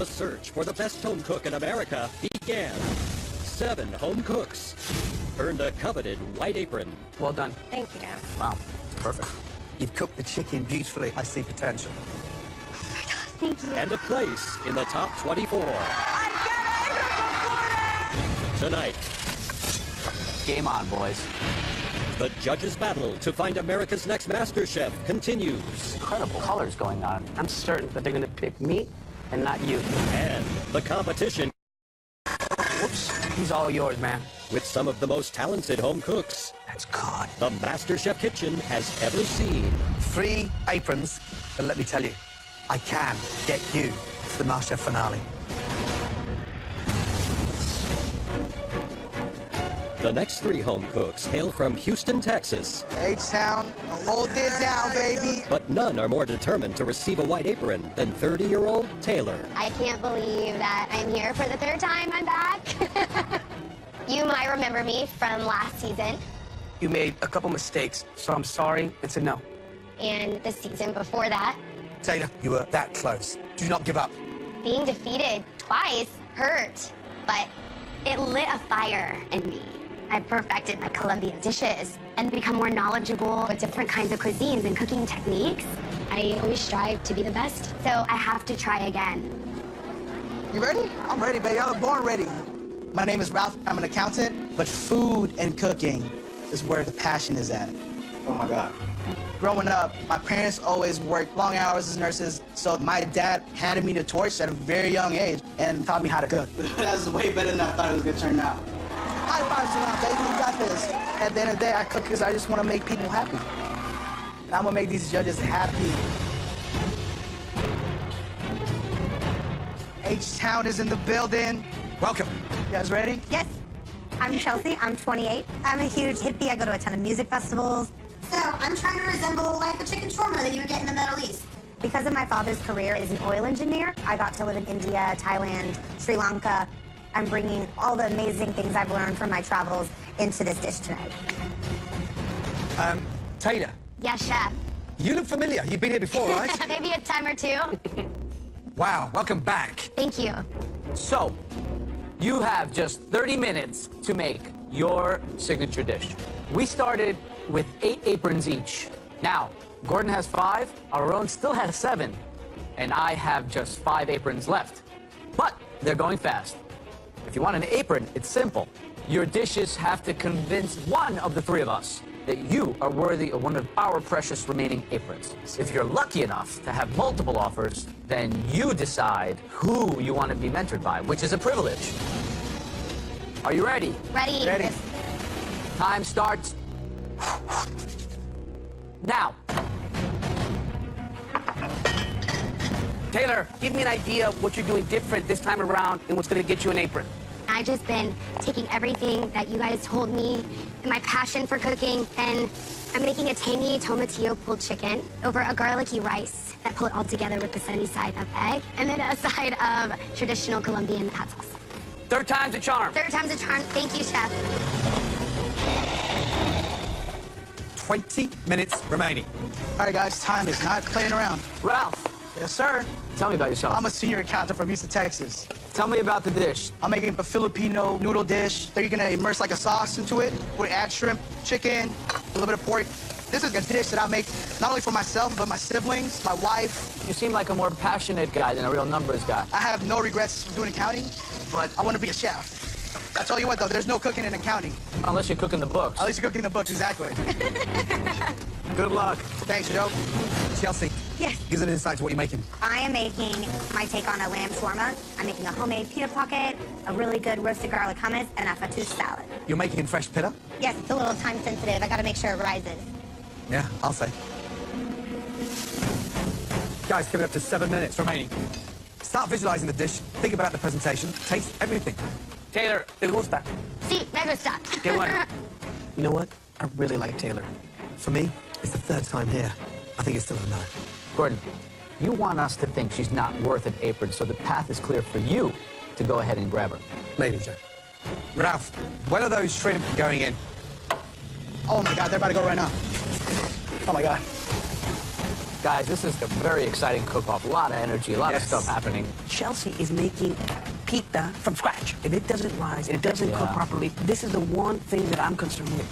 The search for the best home cook in America began. 7 home cooks earned a coveted white apron. Well done. Thank you. Wow, perfect. You've cooked the chicken beautifully. I see potential. Thank you. And a place in the top 24. Tonight, Game on, boys. the judges' battle to find America's next MasterChef continues. Incredible colors going on. I'm certain that they're going to pick me and not you. And the competition Whoops. He's all yours, man. with some of the most talented home cooks That's good. the MasterChef kitchen has ever seen. 3 aprons, and let me tell you, I can get you to the MasterChef finale. The next 3 home cooks hail from Houston, Texas, H-Town, hold this down, baby. but none are more determined to receive a white apron than 30-year-old Taylor. I can't believe that I'm here for the 3rd time. I'm back. You might remember me from last season You made a couple mistakes, so I'm sorry. It's a no. and the season before that. Taylor, you were that close. Do not give up. Being defeated twice hurt, but it lit a fire in me. I perfected my Colombian dishes and become more knowledgeable with different kinds of cuisines and cooking techniques. I always strive to be the best, so I have to try again. You ready? I'm ready, baby. I was born ready. My name is Ralph. I'm an accountant, but food and cooking is where the passion is at. Oh my God. Growing up, my parents always worked long hours as nurses, so my dad handed me the torch at a very young age and taught me how to cook. That's way better than I thought it was gonna turn out. High fives around, baby. You got this. At the end of the day, I cook because I just want to make people happy. And I'm gonna make these judges happy. H-Town is in the building. Welcome. You guys ready? Yes. I'm Chelsea. I'm 28. I'm a huge hippie. I go to a ton of music festivals. So I'm trying to resemble like a chicken shawarma that you would get in the Middle East. Because of my father's career as an oil engineer, I got to live in India, Thailand, Sri Lanka. I'm bringing all the amazing things I've learned from my travels into this dish tonight. Taylor, Yes, chef. you look familiar. You've been here before, right? Maybe a time or 2. Wow, welcome back. Thank you. So, you have just 30 minutes to make your signature dish. We started with 8 aprons each. Now, Gordon has 5, Aaron still has 7, and I have just 5 aprons left. But they're going fast. If you want an apron, it's simple. Your dishes have to convince one of the 3 of us that you are worthy of one of our precious remaining aprons. If you're lucky enough to have multiple offers, then you decide who you want to be mentored by, which is a privilege. Are you ready? Ready? Ready. Time starts now. Taylor, give me an idea of what you're doing different this time around and what's going to get you an apron. I've just been taking everything that you guys told me and my passion for cooking, and I'm making a tangy tomatillo pulled chicken over a garlicky rice that pull it all together with the sunny side of egg, and then a side of traditional Colombian hot sauce. 3rd time's a charm. 3rd time's a charm. Thank you, chef. 20 minutes remaining. All right, guys, time is not playing around. Ralph, Yes, sir. tell me about yourself. I'm a senior accountant from Houston, Texas. Tell me about the dish. I'm making a Filipino noodle dish that you're gonna immerse like a sauce into it. We're gonna add shrimp, chicken, a little bit of pork. This is a dish that I make not only for myself, but my siblings, my wife. You seem like a more passionate guy than a real numbers guy. I have no regrets for doing accounting, but I want to be a chef. I tell you what, though, there's no cooking in accounting. Unless you're cooking the books. At least you're cooking the books, exactly. Good luck. Thanks, Joe. Chelsea, Yes. give us an insight to what you're making. I am making my take on a lamb shawarma. I'm making a homemade pita pocket, a really good roasted garlic hummus, and a fattoush salad. You're making fresh pita? Yes, it's a little time sensitive. I got to make sure it rises. Yeah, I'll say. Guys, give it up to 7 minutes remaining. Start visualizing the dish, think about the presentation, taste everything. Taylor, Te gusta? Sí, me gusta. Qué bueno. You know what? I really like Taylor. For me, it's the 3rd time here. I think it's still a no. Gordon, you want us to think she's not worth an apron, so the path is clear for you to go ahead and grab her. Maybe, Joe. Ralph, when are those shrimp going in? Oh my God, they're about to go right now. Oh my God. Guys, this is a very exciting cook-off. A lot of energy, a lot of Yes. stuff happening. Chelsea is making pizza from scratch. If it doesn't rise and it doesn't cook Yeah. properly, this is the one thing that I'm concerned with.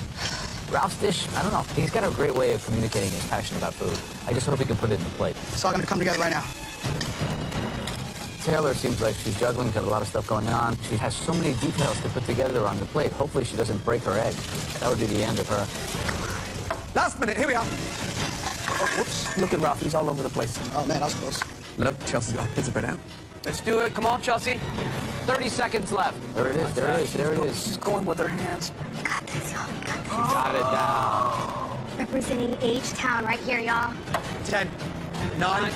Ralph's dish, I don't know. He's got a great way of communicating his passion about food. I just hope he can put it in the plate. It's all gonna come together right now. Taylor seems like she's juggling, got a lot of stuff going on. She has so many details to put together on the plate. Hopefully she doesn't break her egg. That would be the end of her. Last minute, here we are. Oh, whoops. Look at Ralph, he's all over the place. Oh man, that was close. Look, Chelsea's got pizza bread out. Let's do it. Come on, Chelsea. 30 seconds left. There it is. There it is. There it is. She's going with her hands. We got this, y'all. We got this. Got it down. Representing H-Town right here, y'all. 10, 9,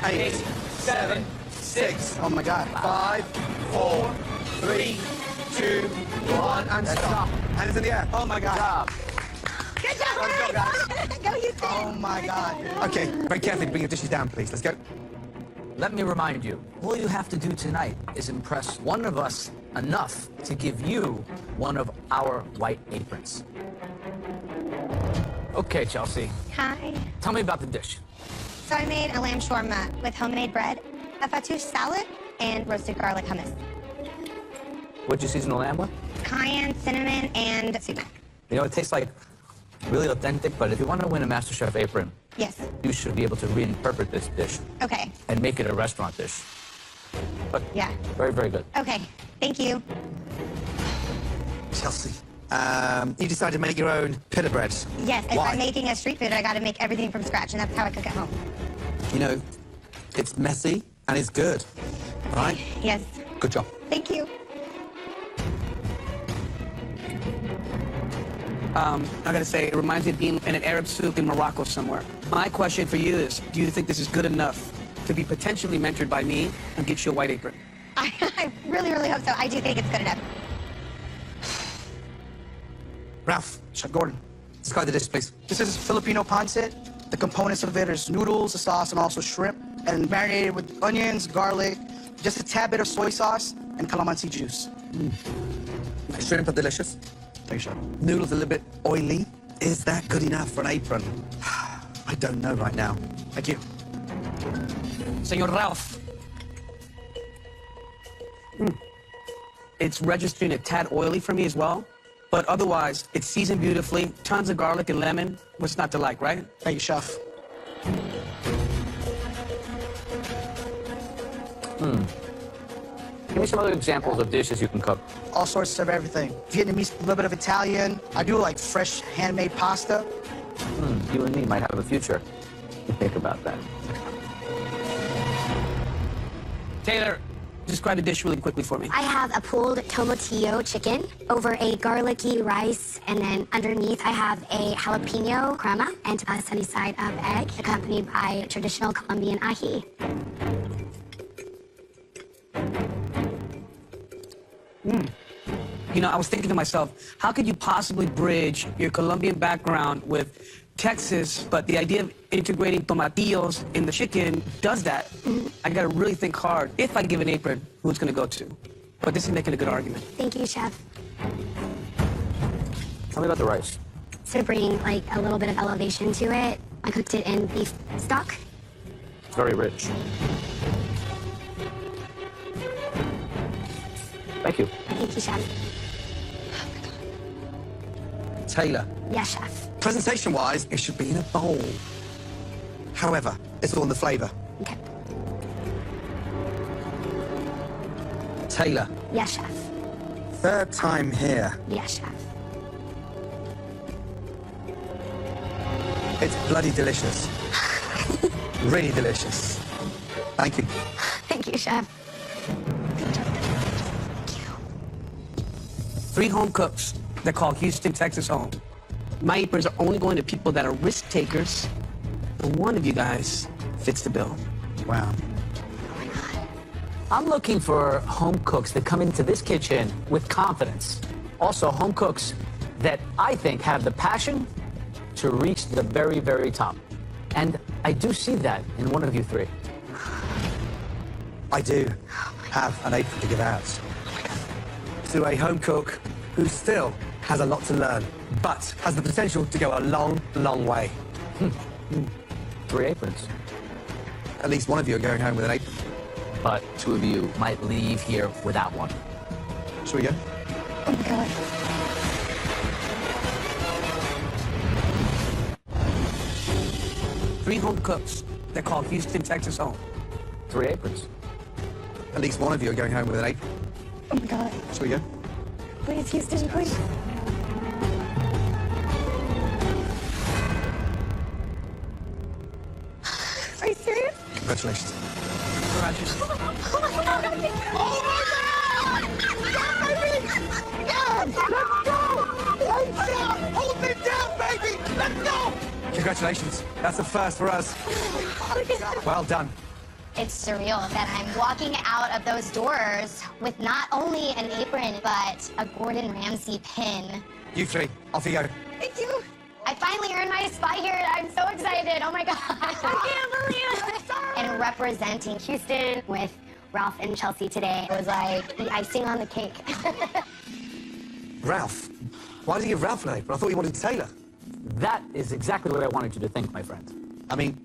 8, 7, 6, Oh my God. 5, 4, 3, 2, 1, and stop. Hands in the air. Oh my God. Job. Good job, Let's go, guys. Go, Houston. Oh my God. Okay, very carefully bring your dishes down, please. Let's go. Let me remind you, all you have to do tonight is impress one of us enough to give you one of our white aprons. Okay, Chelsea, Hi. tell me about the dish. So I made a lamb shawarma with homemade bread, a fattoush salad, and roasted garlic hummus. What'd you season the lamb with? Cayenne, cinnamon, and sumac. You know, it tastes like really authentic, but if you want to win a MasterChef apron, Yes. you should be able to reinterpret this dish Okay. and make it a restaurant dish. But Yeah. very, very good. Okay. Thank you. Chelsea, you decided to make your own pita bread. Yes, if Why? I'm making a street food, I got to make everything from scratch, and that's how I cook at home. You know, it's messy and it's good. All right? Yes. Good job. Thank you. I gotta say, it reminds me of being in an Arab souk in Morocco somewhere. My question for you is, do you think this is good enough to be potentially mentored by me and get you a white apron? I really, really hope so. I do think it's good enough. Ralph, Chef Gordon. describe the dish, please. This is Filipino pancit. The components of it is noodles, the sauce, and also shrimp. And marinated with onions, garlic, just a tad bit of soy sauce, and calamansi juice. Shrimp are delicious. Thanks, Chef. Noodles a little bit oily. Is that good enough for an apron? I don't know right now. Thank you. Senor Ralph. It's registering a tad oily for me as well. But otherwise, it's seasoned beautifully. Tons of garlic and lemon. What's not to like, right? Thank you, Chef. Give me some other examples of dishes you can cook. All sorts of everything. Vietnamese, a little bit of Italian. I do like fresh handmade pasta. You and me might have a future. You think about that. Taylor, describe the dish really quickly for me. I have a pulled tomatillo chicken over a garlicky rice, and then underneath I have a jalapeno crema and a sunny side up egg, accompanied by traditional Colombian ají. You know, I was thinking to myself, how could you possibly bridge your Colombian background with Texas, but the idea of integrating tomatillos in the chicken does that. I gotta really think hard. If I give an apron, who it's gonna go to? But this is making a good argument. Thank you, Chef. Tell me about the rice. To bring like a little bit of elevation to it, I cooked it in beef stock. It's very rich. Thank you. Thank you, Chef. Taylor, Yes, Chef. presentation-wise, it should be in a bowl. However, it's all in the flavor. Okay. Taylor, Yes, Chef. third time here. Yes, Chef. It's bloody delicious. Really delicious. Thank you. Thank you, Chef. 3 home cooks that call Houston, Texas home. My aprons are only going to people that are risk takers. And one of you guys fits the bill. Wow. I'm looking for home cooks that come into this kitchen with confidence. Also, home cooks that I think have the passion to reach the very, very top. And I do see that in one of you 3. I do have an apron to give out to a home cook who still has a lot to learn, but has the potential to go a long, long way. 3 aprons. At least one of you are going home with an apron. But 2 of you might leave here without one. Shall we go? Oh my God. Three home cooks. They're called Houston, Texas home. 3 aprons. At least one of you are going home with an apron. Oh my God. Shall we go? Please, Houston, please. Are you serious? Congratulations. Rogers. Oh my God! Yeah, baby! Yeah! Let's go! Lights out! Hold it down, baby! Let's go! Congratulations. That's a first for us. Well done. It's surreal that I'm walking out of those doors with not only an apron, but a Gordon Ramsay pin. You three, off you go. Thank you. I finally earned my spot here, and I'm so excited. Oh my God. I can't believe it. And representing Houston with Ralph and Chelsea today was like the icing on the cake. Ralph? Why did you give Ralph an apron? I thought you wanted Taylor. That is exactly what I wanted you to think, my friend. I mean,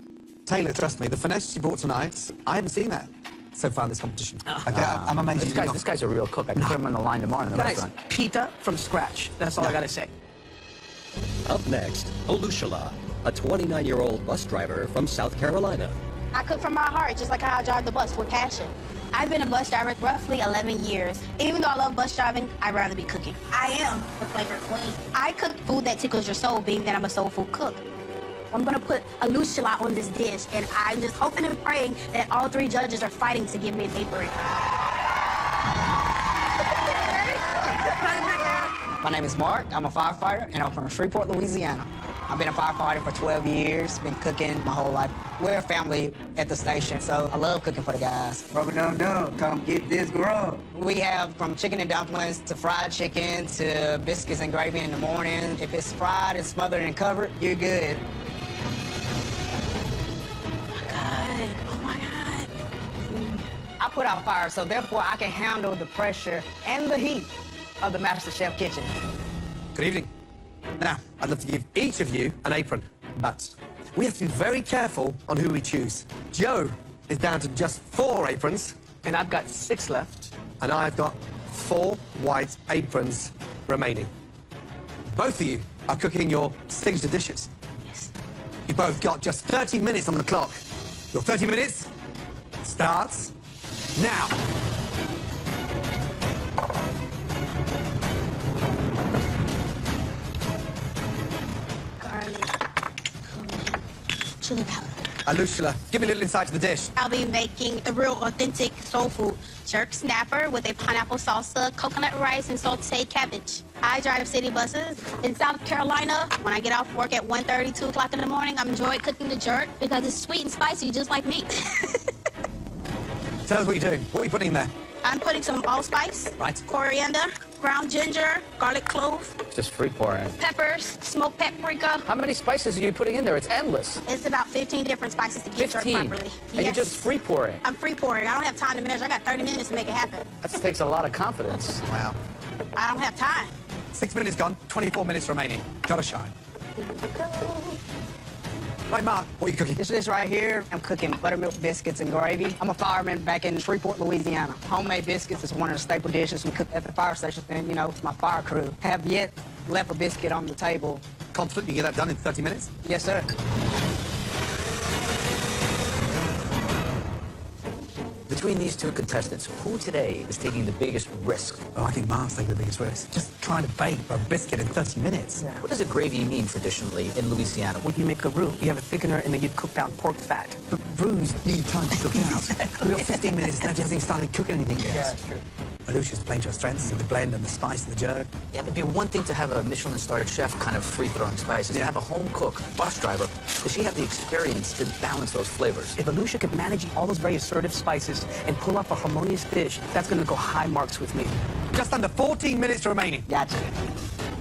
Taylor, trust me, the finesse you brought tonight, I haven't seen that so far in this competition. Okay, I'm amazed. This guy's a real cook. I can put him on the line tomorrow in the Guys, restaurant. pita from scratch. That's all I gotta say. Up next, Olushala, a 29-year-old bus driver from South Carolina. I cook from my heart, just like how I drive the bus, with passion. I've been a bus driver roughly 11 years. Even though I love bus driving, I'd rather be cooking. I am the flavor queen. I cook food that tickles your soul, being that I'm a soul food cook. I'm gonna put a loose shallot on this dish, and I'm just hoping and praying that all 3 judges are fighting to give me an apron. My name is Mark. I'm a firefighter, and I'm from Shreveport, Louisiana. I've been a firefighter for 12 years, been cooking my whole life. We're a family at the station, so I love cooking for the guys. Rub-a-dum-dum, come get this grub. We have from chicken and dumplings to fried chicken to biscuits and gravy in the morning. If it's fried and smothered and covered, you're good. Oh my God. I put out fire, so therefore I can handle the pressure and the heat of the MasterChef kitchen. Good evening. Now, I'd love to give each of you an apron, but we have to be very careful on who we choose. Joe is down to just 4 aprons, And I've got 6 left. and I've got 4 white aprons remaining. Both of you are cooking your signature dishes. Yes. You both got just 30 minutes on the clock. Your 30 minutes starts now. Chili powder. Alushala, give me a little insight to the dish. I'll be making a real authentic soul food jerk snapper with a pineapple salsa, coconut rice, and sauteed cabbage. I drive city buses in South Carolina. When I get off work at 1:30, 2 o'clock in the morning, I'm enjoying cooking the jerk because it's sweet and spicy, just like me. Tell us what you're doing. What are you putting in there? I'm putting some allspice, Right. coriander, ground ginger, garlic clove, Just free pouring. peppers, smoked paprika. How many spices are you putting in there? It's endless. It's about 15 different spices to get jerk 15. properly. And you're just free pouring. I'm free pouring. I don't have time to measure. I got 30 minutes to make it happen. That takes a lot of confidence. Wow. I don't have time. 6 minutes gone, 24 minutes remaining. Gotta shine. Right, Mark, what are you cooking? This dish right here, I'm cooking buttermilk biscuits and gravy. I'm a fireman back in Shreveport, Louisiana. Homemade biscuits is one of the staple dishes we cook at the fire station, and, you know, it's my fire crew. Have yet left a biscuit on the table. Confident you get that done in 30 minutes? Yes, sir. Between these 2 contestants, who today is taking the biggest risk? Oh, I think Mark's taking the biggest risk. Just trying to bake a biscuit in 30 minutes. What does a gravy mean traditionally in Louisiana? When you make a roux, you have a thickener and then you cook down pork fat. But roux need time to cook out. We've got 15 minutes now, just hasn't started cooking anything yet. Yeah, that's true. Alusha's playing to her strengths with the blend and the spice and the jerk. Yeah, it'd be one thing to have a Michelin-starred chef kind of free-throwing spices. To have a home cook, bus driver, does she have the experience to balance those flavors? If Alusha can manage all those very assertive spices and pull off a harmonious dish, that's gonna go high marks with me. Just under 14 minutes remaining. Gotcha.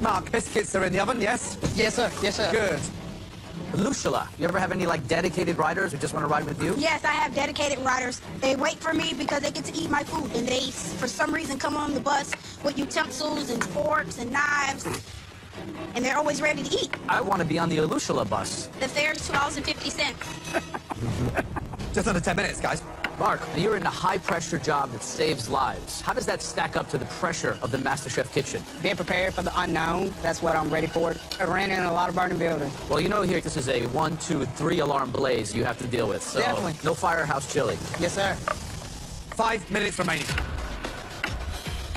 Mark, biscuits are in the oven, yes? Yes, sir. Yes, sir. Good. Lushala, you ever have any like dedicated riders who just want to ride with you? Yes, I have dedicated riders. They wait for me because they get to eat my food, and they, for some reason, come on the bus with utensils and forks and knives. And they're always ready to eat. I want to be on the Alushala bus. The fare's $2.50. Just under 10 minutes, guys. Mark, you're in a high-pressure job that saves lives. How does that stack up to the pressure of the MasterChef kitchen? Being prepared for the unknown, that's what I'm ready for. I ran in a lot of burning buildings. Well, you know here, this is a 1, 2, 3 alarm blaze you have to deal with, so Definitely. no firehouse chili. Yes, sir. 5 minutes remaining.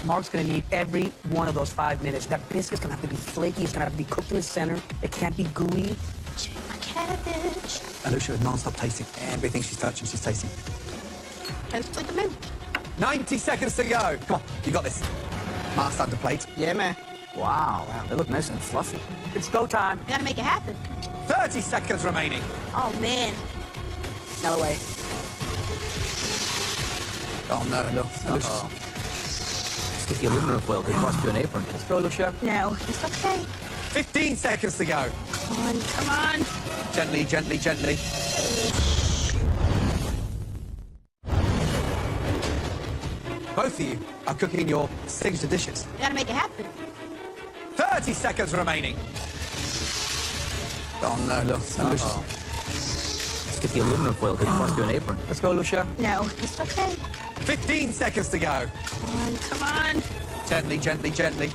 Mark's gonna need every one of those 5 minutes. That biscuit's gonna have to be flaky. It's gonna have to be cooked in the center. It can't be gooey. My cabbage. Alusha is non-stop tasting. Everything she's touching, she's tasting. Let's put them in. 90 seconds to go. Come on, you got this. Masked under plate. Yeah, man. Wow, they look nice and fluffy. It's go time. We gotta make it happen. 30 seconds remaining. Oh, man. No way. Oh, no, no. Uh-oh. Sticky aluminum foil could cost you an apron. Let's go, Lucia. No, it's okay. 15 seconds to go. Come on, come on. Gently, gently, gently. Both of you are cooking your signature dishes. We gotta make it happen. 30 seconds remaining. Oh, no, look. Uh-oh. Sticky aluminum foil could cost you an apron. Let's go, Lucia. No, it's okay. 15 seconds to go. Come on, come on. Gently, gently, gently.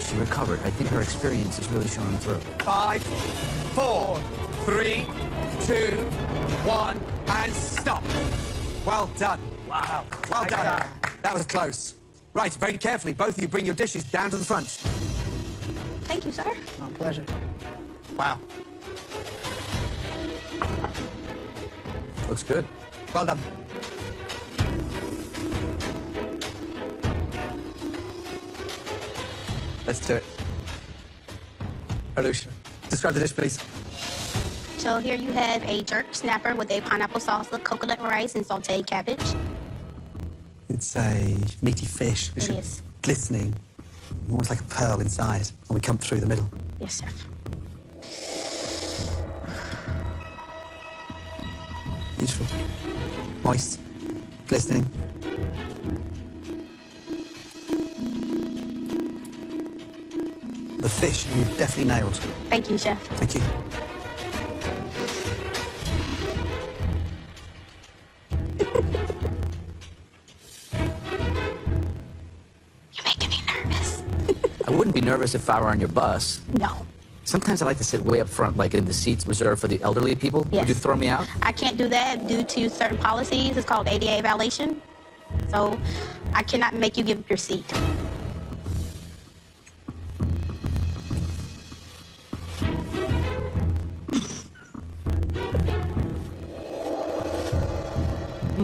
She recovered. I think her experience is really showing through. 5, 4, 3, 2, 1, and stop. Well done. Wow. Well done. That was close. Right, very carefully, both of you bring your dishes down to the front. Thank you, sir. My pleasure. Wow. Looks good. Well done. Let's do it. Alusha, describe the dish, please. So here you have a jerk snapper with a pineapple salsa, coconut rice, and sauteed cabbage. It's a meaty fish. It is. Glistening, almost like a pearl inside, and we come through the middle. Yes, sir. Beautiful. Moist. Glistening. The fish, you definitely nailed. Thank you, chef. Thank you. You're making me nervous. I wouldn't be nervous if I were on your bus. No. Sometimes I like to sit way up front, like in the seats reserved for the elderly people. Yes. Would you throw me out? I can't do that due to certain policies. It's called ADA violation. So I cannot make you give up your seat.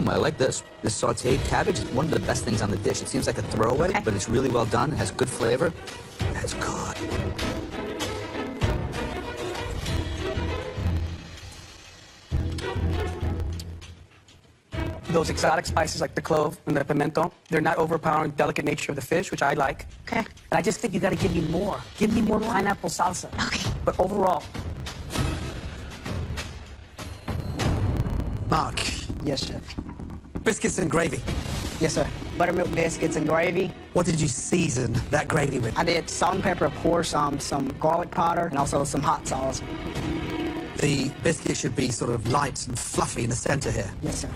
I like this. This sauteed cabbage is one of the best things on the dish. It seems like a throwaway, Okay. but it's really well done. It has good flavor. That's good. Those exotic spices like the clove and the pimento, they're not overpowering the delicate nature of the fish, which I like. Okay. And I just think you gotta give me more. Give me more pineapple salsa. Okay. But overall, Mark, Yes, chef. biscuits and gravy. Yes, sir. Buttermilk biscuits and gravy. What did you season that gravy with? I did salt and pepper, of course, some garlic powder, and also some hot sauce. The biscuit should be sort of light and fluffy in the center here. Yes, sir.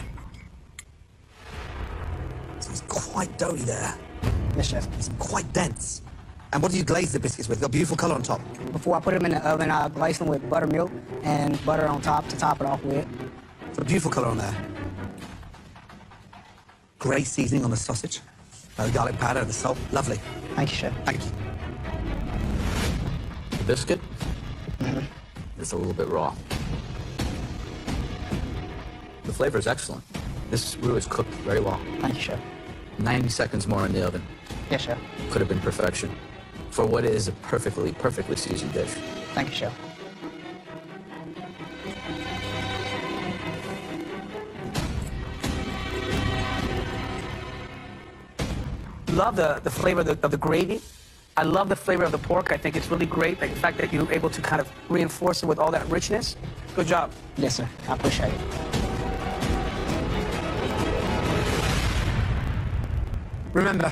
So it's quite doughy there. Yes, chef. It's quite dense. And what do you glaze the biscuits with? Got a beautiful color on top. Before I put them in the oven, I glaze them with buttermilk and butter on top to top it off with. Got a beautiful color on there. Great seasoning on the sausage. The garlic powder and the salt. Lovely. Thank you, chef. Thank you. The biscuit is a little bit raw. The flavor is excellent. This roux is cooked very well. Thank you, chef. 90 seconds more in the oven. Yes, chef. Could have been perfection for what is a perfectly seasoned dish. Thank you, chef. love the flavor of the gravy. I love the flavor of the pork. I think it's really great. Like the fact that you're able to kind of reinforce it with all that richness. Good job. Yes, sir. I appreciate it. Remember,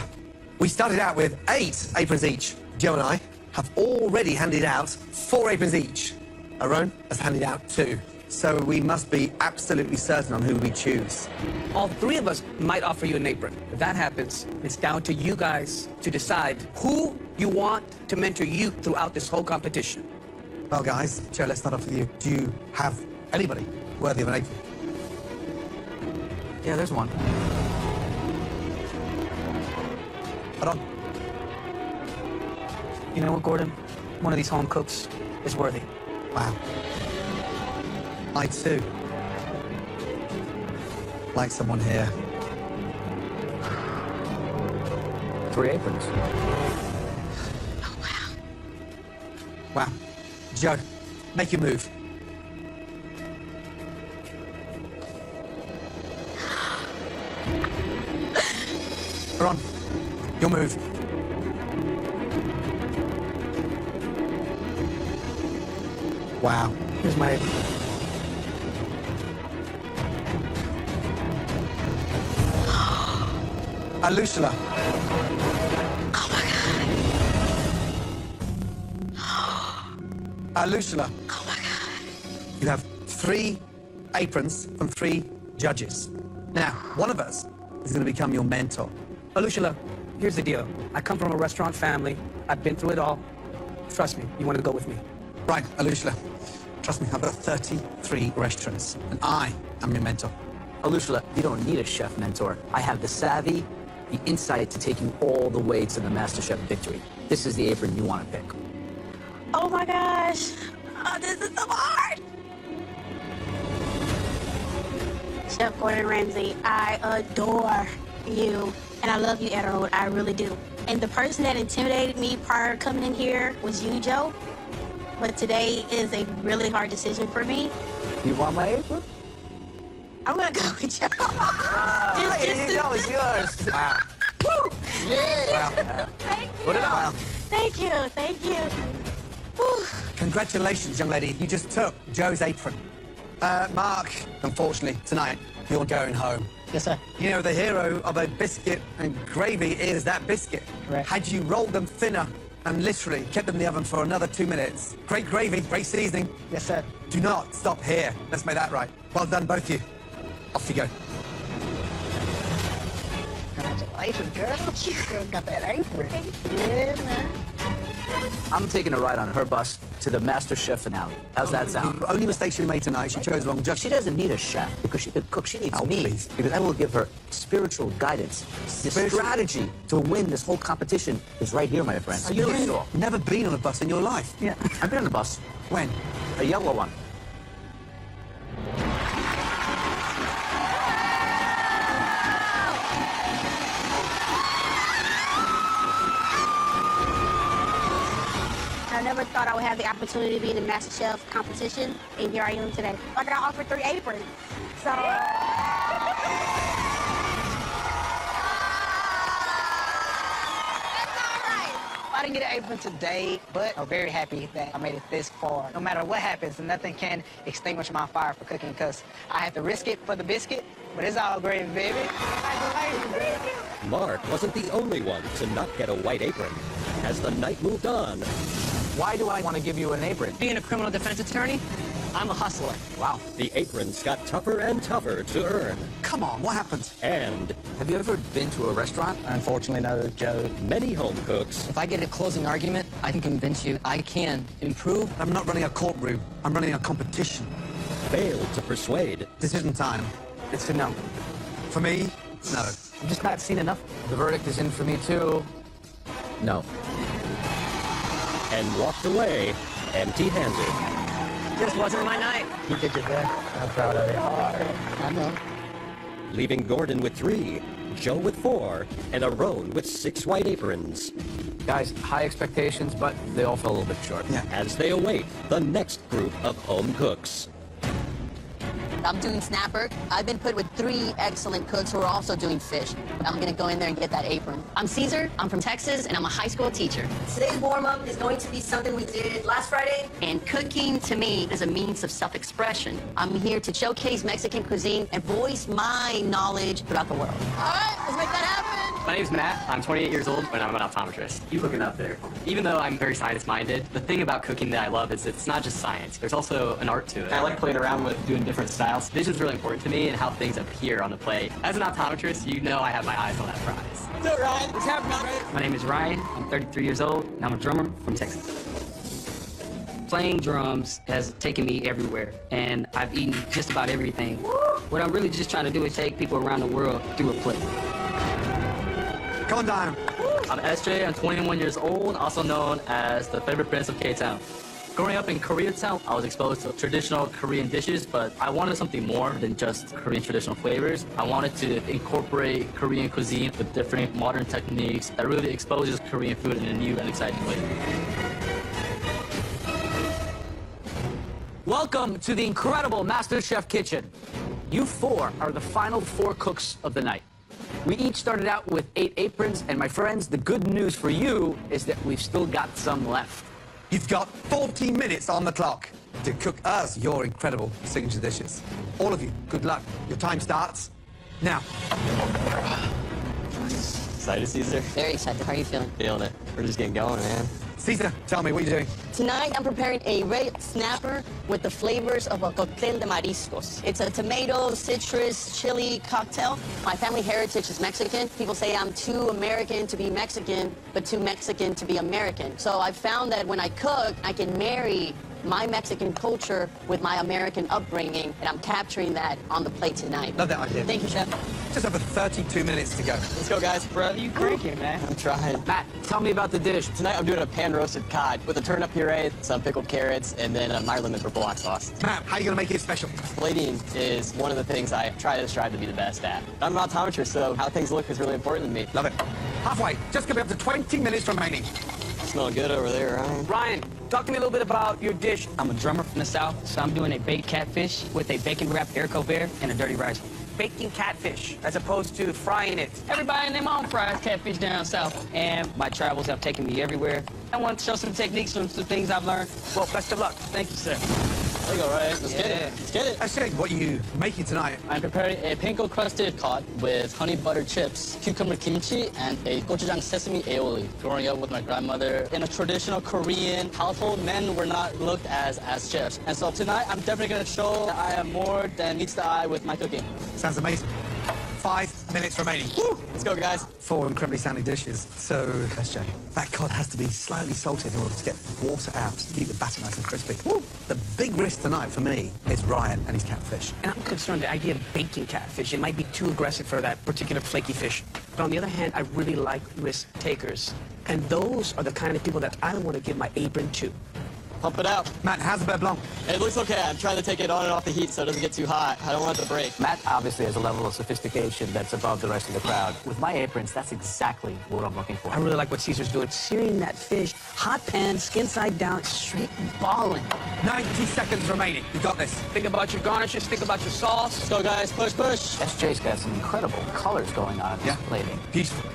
We started out with 8 aprons each. Joe and I have already handed out 4 aprons each. Aaron has handed out 2. So we must be absolutely certain on who we choose. All 3 of us might offer you an apron. If that happens, it's down to you guys to decide who you want to mentor you throughout this whole competition. Well, guys, Joe, let's start off with you. Do you have anybody worthy of an apron? Yeah, there's one. Hold on. You know what, Gordon? One of these home cooks is worthy. Wow. I too like someone here. 3 aprons. Wow. Joe, make your move. Ron, your move. Wow. Here's my apron. Alushala. Oh my God. Alushala. Oh my God. You have 3 aprons from 3 judges. Now, one of us is going to become your mentor. Alushala, here's the deal. I come from a restaurant family. I've been through it all. Trust me, you want to go with me. Right, Alushala. Trust me, I've got 33 restaurants, and I am your mentor. Alushala, you don't need a chef mentor. I have the savvy, the insight to take you all the way to the MasterChef victory. This is the apron you want to pick. Oh my gosh. Oh, this is so hard. Chef Gordon Ramsay, I adore you. And I love you, Emerald. I really do. And the person that intimidated me prior to coming in here was you, Joe. But today is a really hard decision for me. You want my apron? I'm gonna go with Joe. Here you go, it's yours. Wow. Woo! Wow. Thank you. Put it on. Thank you. Thank you. Whew. Congratulations, young lady. You just took Joe's apron. Mark, unfortunately, tonight, you're going home. Yes, sir. You know, the hero of a biscuit and gravy is that biscuit. Correct. Had you rolled them thinner and literally kept them in the oven for another 2 minutes, great gravy, great seasoning. Yes, sir. Do not stop here. Let's make that right. Well done, both of you. Off you go. Congratulations, girl. You got that apron. Yeah, man. I'm taking a ride on her bus to the MasterChef finale. How's that sound? The only mistake she made tonight, she chose wrong judge. She doesn't need a chef because she could cook. She needs Oh, me please. because I will give her spiritual guidance. The strategy to win this whole competition is right here, my friend. You've never been on a bus in your life. Yeah, I've been on a bus. When? A yellow one. I never thought I would have the opportunity to be in the MasterChef competition, and here I am today. I got offered 3 aprons. So. I didn't get an apron today, but I'm very happy that I made it this far. No matter what happens, nothing can extinguish my fire for cooking because I had to risk it for the biscuit, but it's all great, baby. Mark wasn't the only one to not get a white apron. As the night moved on, Why do I want to give you an apron? Being a criminal defense attorney, I'm a hustler. Wow. the aprons got tougher and tougher to earn. Come on, what happened? And Have you ever been to a restaurant? Unfortunately, no, Joe. many home cooks If I get a closing argument, I can convince you I can improve. I'm not running a courtroom. I'm running a competition. failed to persuade. Decision time. It's a no. For me, no. I'm just not seen enough. The verdict is in for me too. No. And walked away empty-handed. Just wasn't my night. You did your best. I'm proud of it. I know. Leaving Gordon with 3, Joe with 4, and Aaron with 6 white aprons. Guys, high expectations, but they all fell a little bit short. Yeah. As they await the next group of home cooks. I'm doing snapper. I've been put with 3 excellent cooks who are also doing fish. I'm gonna go in there and get that apron. I'm Caesar, I'm from Texas, and I'm a high school teacher. Today's warm-up is going to be something we did last Friday. And cooking, to me, is a means of self-expression. I'm here to showcase Mexican cuisine and voice my knowledge throughout the world. All right, let's make that happen. My name's Matt. I'm 28 years old, and I'm an optometrist. You looking up there. Even though I'm very science-minded, the thing about cooking that I love is it's not just science. There's also an art to it. I like playing around with doing different styles. Vision's really important to me and how things appear on the plate. As an optometrist, you know I have my eyes on that prize. What's up, Ryan? What's happening, Ryan? My name is Ryan. I'm 33 years old, and I'm a drummer from Texas. Playing drums has taken me everywhere, and I've eaten just about everything. What I'm really just trying to do is take people around the world through a plate. Come on down. I'm SJ, I'm 21 years old, also known as the favorite prince of K-Town. Growing up in Koreatown, I was exposed to traditional Korean dishes, but I wanted something more than just Korean traditional flavors. I wanted to incorporate Korean cuisine with different modern techniques that really exposes Korean food in a new and exciting way. Welcome to the incredible MasterChef kitchen. You four are the final 4 cooks of the night. We each started out with 8 aprons, and my friends, the good news for you is that we've still got some left. You've got 40 minutes on the clock to cook us your incredible signature dishes. All of you, good luck. Your time starts now. Excited, Caesar? Very excited. How are you feeling? Feeling it. We're just getting going, man. Caesar, tell me, what are you doing? Tonight, I'm preparing a red snapper with the flavors of a cóctel de mariscos. It's a tomato, citrus, chili cocktail. My family heritage is Mexican. People say I'm too American to be Mexican, but too Mexican to be American. So I found that when I cook, I can marry my Mexican culture with my American upbringing, and I'm capturing that on the plate tonight. Love that idea. Thank you, Chef. Just over 32 minutes to go. Let's go, guys. Bro, you cranking, man. I'm trying. Matt, tell me about the dish. Tonight I'm doing a pan-roasted cod with a turnip puree, some pickled carrots, and then a Meyer lemon purple black sauce. Matt, how are you going to make it special? Plating is one of the things I try to strive to be the best at. I'm an optometrist, so how things look is really important to me. Love it. Halfway. Just coming up to 20 minutes remaining. Smelling good over there, Ryan. Ryan, talk to me a little bit about your dish. I'm a drummer from the South, so I'm doing a baked catfish with a bacon-wrapped haricot bear and a dirty rice. Baking catfish, as opposed to frying it. Everybody and their mom fries catfish down south, and my travels have taken me everywhere. I want to show some techniques from some things I've learned. Well, best of luck. Thank you, sir. There you go, Ryan. Let's get it. Let's get it. Let's check what you making tonight. I'm preparing a panko-crusted cod with honey butter chips, cucumber kimchi, and a gochujang sesame aioli. Growing up with my grandmother in a traditional Korean household, men were not looked as chefs. And so tonight, I'm definitely going to show that I am more than meets the eye with my cooking. Sounds amazing. 5 minutes remaining. Woo! Let's go, guys. 4 incredibly sounding dishes. So, SJ, that cod has to be slightly salted in order to get water out, to keep the batter nice and crispy. Woo! The big risk tonight for me is Ryan and his catfish. And I'm concerned the idea of baking catfish, it might be too aggressive for that particular flaky fish. But on the other hand, I really like risk takers. And those are the kind of people that I want to give my apron to. Pump it out. Matt, how's the beurre blanc? It looks okay. I'm trying to take it on and off the heat so it doesn't get too hot. I don't want it to break. Matt obviously has a level of sophistication that's above the rest of the crowd. With my aprons, that's exactly what I'm looking for. I really like what Caesar's doing. Searing that fish, hot pan, skin side down, straight balling. 90 seconds remaining. You got this. Think about your garnishes, think about your sauce. Let's go, guys. Push, push. SJ's got some incredible colors going on in this plating. Beautiful.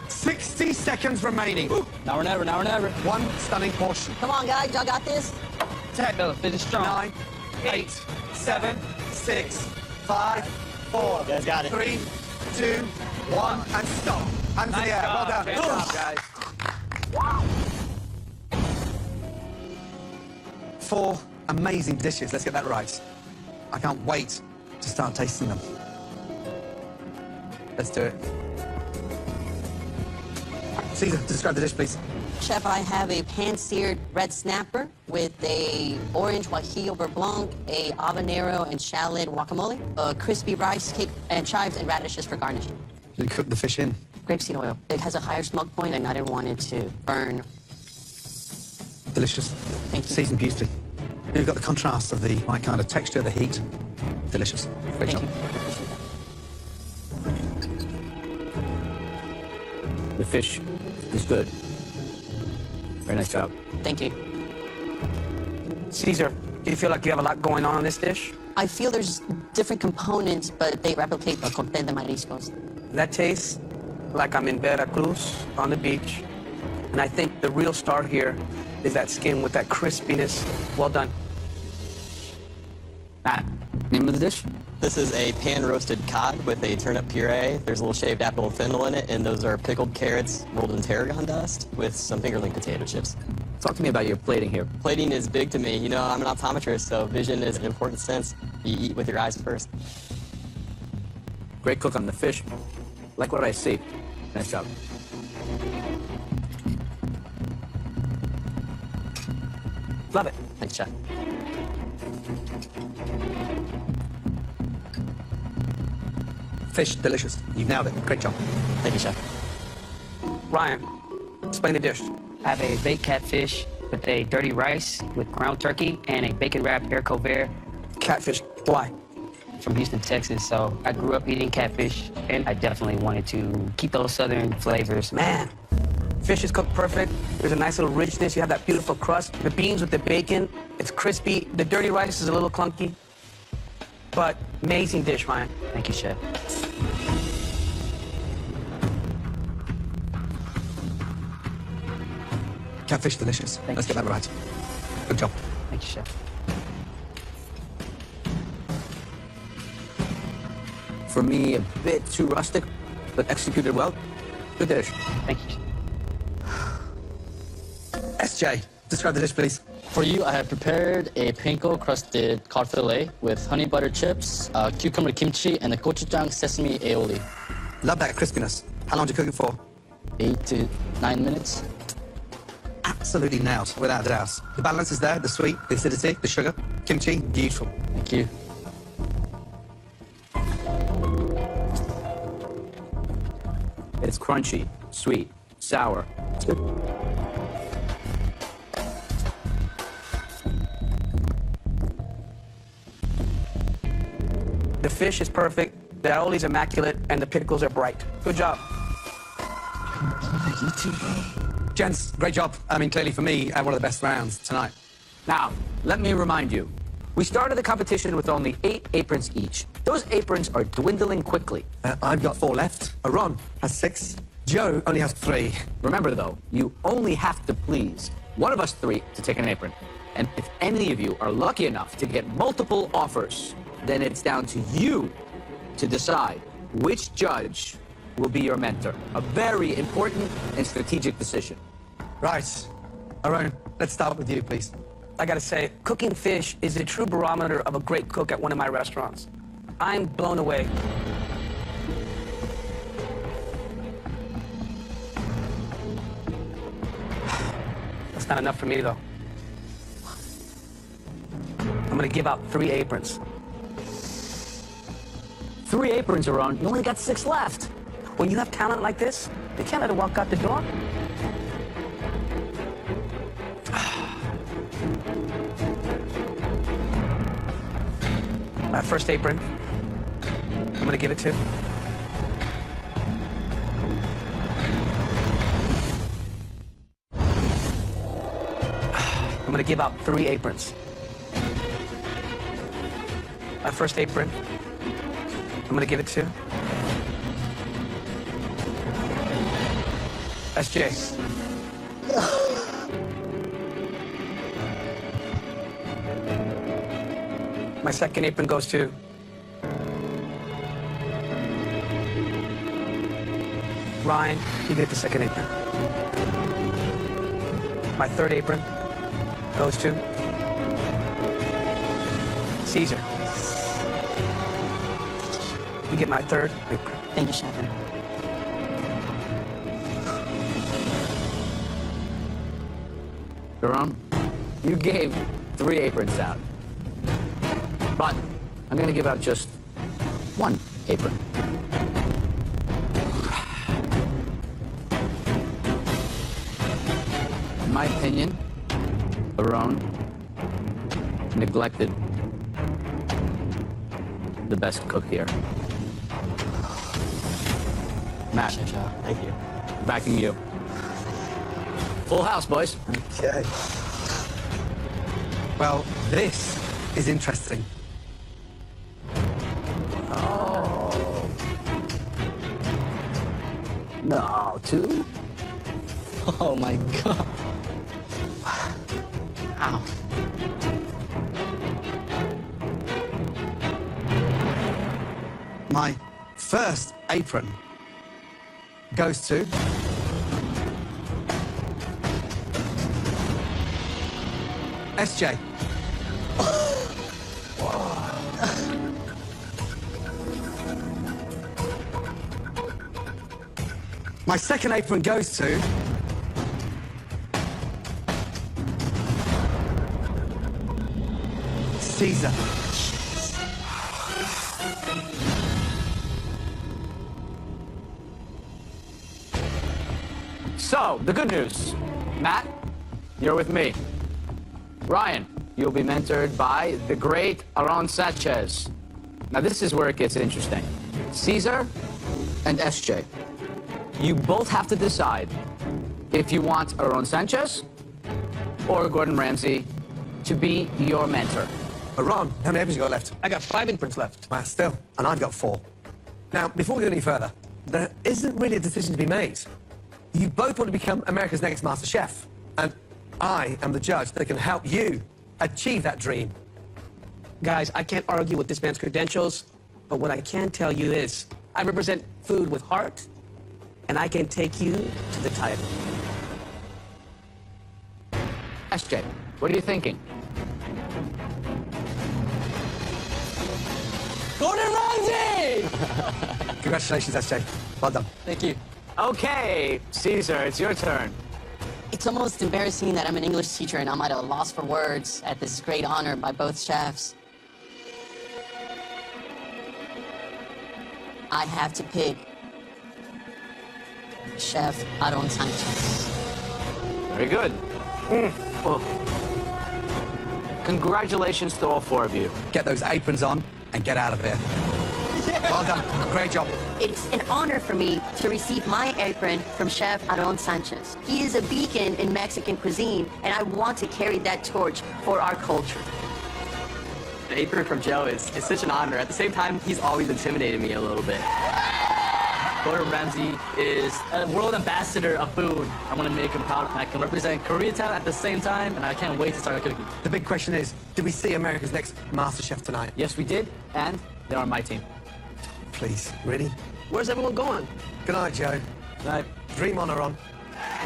60 seconds remaining. Ooh. Now or never, now or never. One stunning portion. Come on, guys. Y'all got this? 10, finish strong. 9, 8, 7, 6, 5, 4, You guys got it. 3, 2, 1, and stop. Hands in the air. Well done. Great job, guys. 4 amazing dishes. Let's get that right. I can't wait to start tasting them. Let's do it. Caesar, describe the dish, please. Chef, I have a pan-seared red snapper with a orange guajillo beurre blanc, a habanero and shallot guacamole, a crispy rice cake, and chives and radishes for garnishing. You cook the fish in. Grapeseed oil. It has a higher smoke point, and I didn't want it to burn. Delicious. Thank you. Seasoned beautifully. You've got the contrast of the right kind of texture, the heat. Delicious. Great job. The fish is good. Very nice job. Thank you. Caesar, do you feel like you have a lot going on this dish? I feel there's different components, but they replicate the cóctel de mariscos. That tastes like I'm in Veracruz on the beach. And I think the real star here is that skin with that crispiness. Well done. Matt, name of the dish? This is a pan-roasted cod with a turnip puree. There's a little shaved apple and fennel in it, and those are pickled carrots rolled in tarragon dust with some fingerling potato chips. Talk to me about your plating here. Plating is big to me. You know, I'm an optometrist, so vision is an important sense. You eat with your eyes first. Great cook on the fish. Like what I see. Nice job. Love it. Thanks, Chef. Fish, delicious. You've nailed it. Great job. Thank you, Chef. Ryan, explain the dish. I have a baked catfish with a dirty rice with ground turkey and a bacon-wrapped haricot vert. Catfish, why? From Houston, Texas, so I grew up eating catfish, and I definitely wanted to keep those southern flavors. Man, fish is cooked perfect. There's a nice little richness. You have that beautiful crust. The beans with the bacon, it's crispy. The dirty rice is a little clunky, but amazing dish, Ryan. Thank you, Chef. Catfish, delicious. Let's get that right. Good job. Thank you, Chef. For me, a bit too rustic, but executed well. Good dish. Thank you. SJ, describe the dish, please. For you, I have prepared a panko-crusted cod fillet with honey butter chips, cucumber kimchi, and a gochujang sesame aioli. Love that crispiness. How long do you cook it for? 8 to 9 minutes. Absolutely nailed, without a doubt. The balance is there, the sweet, the acidity, the sugar. Kimchi, beautiful. Thank you. It's crunchy, sweet, sour. It's good. The fish is perfect, the aioli is immaculate, and the pickles are bright. Good job. You too. Gents, great job. I mean, clearly for me, one of the best rounds tonight. Now, let me remind you, we started the competition with only 8 aprons each. Those aprons are dwindling quickly. I've got 4 left. Ron has 6. Joe only has 3. Remember, though, you only have to please one of us 3 to take an apron. And if any of you are lucky enough to get multiple offers, then it's down to you to decide which judge will be your mentor. A very important and strategic decision. Right. Aaron, let's start with you, please. I gotta say, cooking fish is a true barometer of a great cook at one of my restaurants. I'm blown away. That's not enough for me, though. I'm gonna give out 3 aprons. 3 aprons are on. You only got 6 left. When you have talent like this, you can't let it walk out the door. My first apron, I'm gonna give it to. I'm gonna give out 3 aprons. My first apron, I'm gonna give it to SJ. My second apron goes to Ryan. You get the second apron. My third apron goes to Caesar. You get my third apron. Thank you, Chef. Jerome, you gave 3 aprons out. But I'm gonna give out just 1 apron. In my opinion, Aaron neglected the best cook here. Matt, Thank you. backing you. Full house, boys. Okay. Well, this is interesting. No, 2? Oh my God. Wow. My first apron goes to SJ. My second apron goes to Caesar. So, the good news. Matt, you're with me. Ryan, you'll be mentored by the great Aaron Sanchez. Now, this is where it gets interesting. Caesar and SJ. You both have to decide if you want Aaron Sanchez or Gordon Ramsay to be your mentor. Ron, how many aprons you got left? I got 5 aprons left. Well, still, and I've got 4. Now, before we go any further, there isn't really a decision to be made. You both want to become America's next MasterChef, and I am the judge that can help you achieve that dream. Guys, I can't argue with this man's credentials, but what I can tell you is I represent food with heart, and I can take you to the title. SJ, what are you thinking? Gordon Ramsay! Congratulations, SJ. Well done. Thank you. Okay, Caesar, it's your turn. It's almost embarrassing that I'm an English teacher and I'm at a loss for words at this great honor by both chefs. I have to pick Chef Aaron Sanchez. Very good. Well, congratulations to all 4 of you. Get those aprons on and get out of here. Well done. Great job. It's an honor for me to receive my apron from Chef Aaron Sanchez. He is a beacon in Mexican cuisine, and I want to carry that torch for our culture. The apron from Joe is such an honor. At the same time, he's always intimidated me a little bit. Gordon Ramsay is a world ambassador of food. I want to make him proud. I can represent Koreatown at the same time, and I can't wait to start cooking. The big question is, did we see America's next MasterChef tonight? Yes, we did, and they're on my team. Please, really? Where's everyone going? Good night, Joe. Good night. Dream on, Aaron.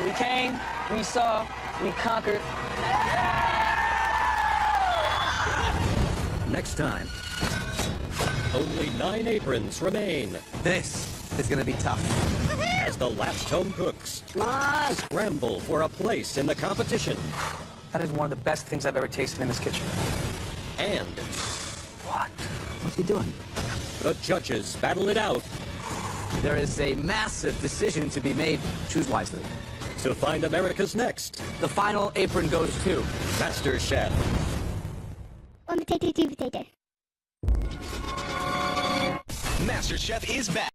We came, we saw, we conquered. Next time, only 9 aprons remain. This is going to be tough. As the last home cooks scramble for a place in the competition. That is one of the best things I've ever tasted in this kitchen. And What's he doing? the judges battle it out There is a massive decision to be made. Choose wisely. to find America's next The final apron goes to MasterChef. Potato. MasterChef is back.